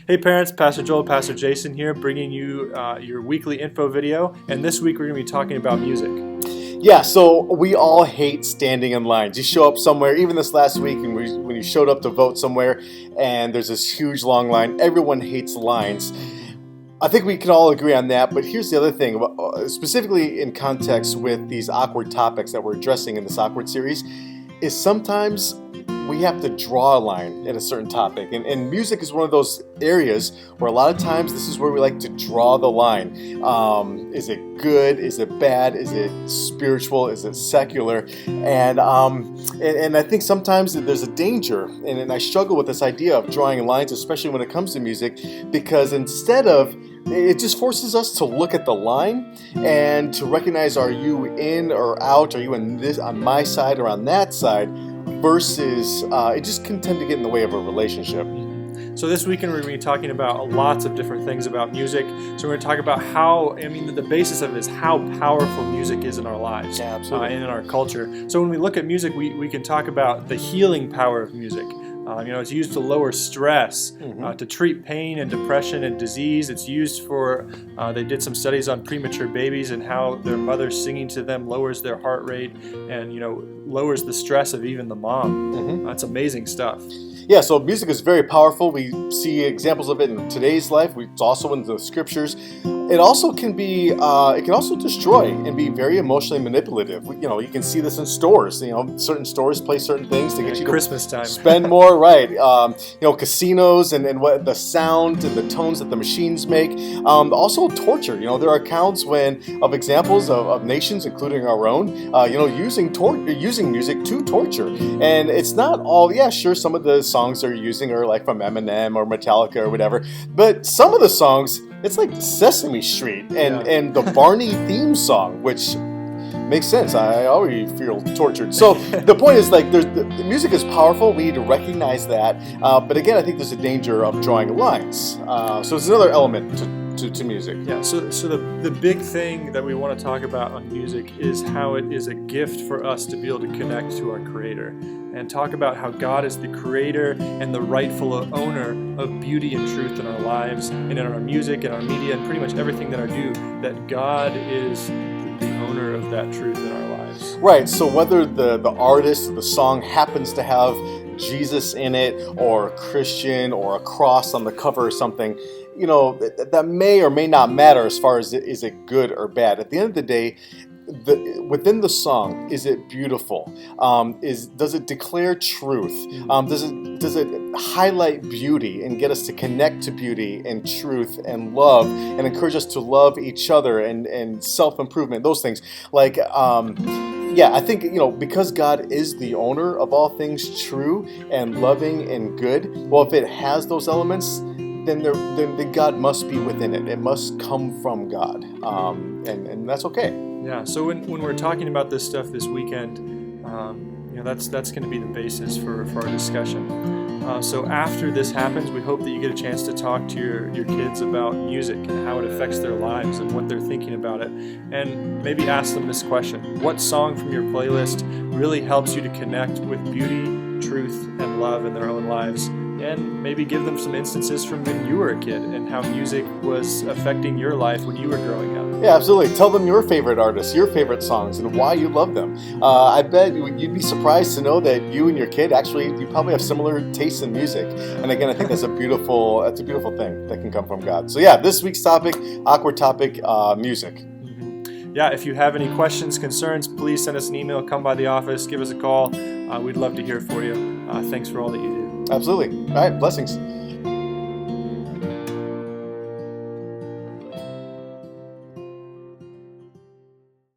Hey parents, Pastor Joel, Pastor Jason here, bringing you your weekly info video, and this week we're going to be talking about music. Yeah, so we all hate standing in lines. You show up somewhere, even this last week, and when you showed up to vote somewhere, and there's this huge long line, everyone hates lines. I think we can all agree on that, but here's the other thing, specifically in context with these awkward topics that we're addressing in this awkward series, is sometimes we have to draw a line at a certain topic. And music is one of those areas where a lot of times this is where we like to draw the line. Is it good? Is it bad? Is it spiritual? Is it secular? And I think sometimes there's a danger, and I struggle with this idea of drawing lines, especially when it comes to music, because it just forces us to look at the line and to recognize, are you in or out? Are you on my side or on that side? Versus, it just can tend to get in the way of a relationship. So this weekend we're going to be talking about lots of different things about music. So we're going to talk about the basis of it is how powerful music is in our lives, yeah, absolutely. And in our culture. So when we look at music, we can talk about the healing power of music. It's used to lower stress, to treat pain and depression and disease. It's used for, they did some studies on premature babies and how their mother singing to them lowers their heart rate and, lowers the stress of even the mom. That's amazing stuff. Yeah, so music is very powerful. We see examples of it in today's life. It's also in the scriptures. It also can be, it can also destroy and be very emotionally manipulative. You can see this in stores. Certain stores play certain things to get you to Christmas time. Spend more, right? Casinos and what the sound and the tones that the machines make. Also torture. There are accounts of examples of nations, including our own, using music to torture. And it's not all. Yeah, sure. Some of the songs they're using are like from Eminem or Metallica or whatever, but some of the songs, it's like Sesame Street and the Barney theme song, which makes sense. I already feel tortured. So the point is, the music is powerful. We need to recognize that. But again, I think there's a danger of drawing lines. So it's another element to music. Yeah, so the big thing that we want to talk about on music is how it is a gift for us to be able to connect to our Creator and talk about how God is the creator and the rightful owner of beauty and truth in our lives and in our music and our media and pretty much everything that I do, that God is the owner of that truth in our lives. Right, so whether the artist or the song happens to have Jesus in it or Christian or a cross on the cover or something, that may or may not matter as far as is it good or bad. At the end of the day, within the song, is it beautiful? Does it declare truth? Does it highlight beauty and get us to connect to beauty and truth and love and encourage us to love each other and self-improvement, those things? I think, because God is the owner of all things true and loving and good, well, if it has those elements, then God must be within it. It must come from God, and that's okay. Yeah. So when we're talking about this stuff this weekend, that's going to be the basis for our discussion. So after this happens, we hope that you get a chance to talk to your kids about music and how it affects their lives and what they're thinking about it, and maybe ask them this question: what song from your playlist really helps you to connect with beauty, truth, and love in their own lives? And maybe give them some instances from when you were a kid and how music was affecting your life when you were growing up. Yeah, absolutely. Tell them your favorite artists, your favorite songs, and why you love them. I bet you'd be surprised to know that you and your kid you probably have similar tastes in music. And again, I think that's a beautiful thing that can come from God. So yeah, this week's topic, awkward topic, music. Yeah, if you have any questions, concerns, please send us an email, come by the office, give us a call. We'd love to hear for you. Thanks for all that you do. Absolutely. All right, blessings.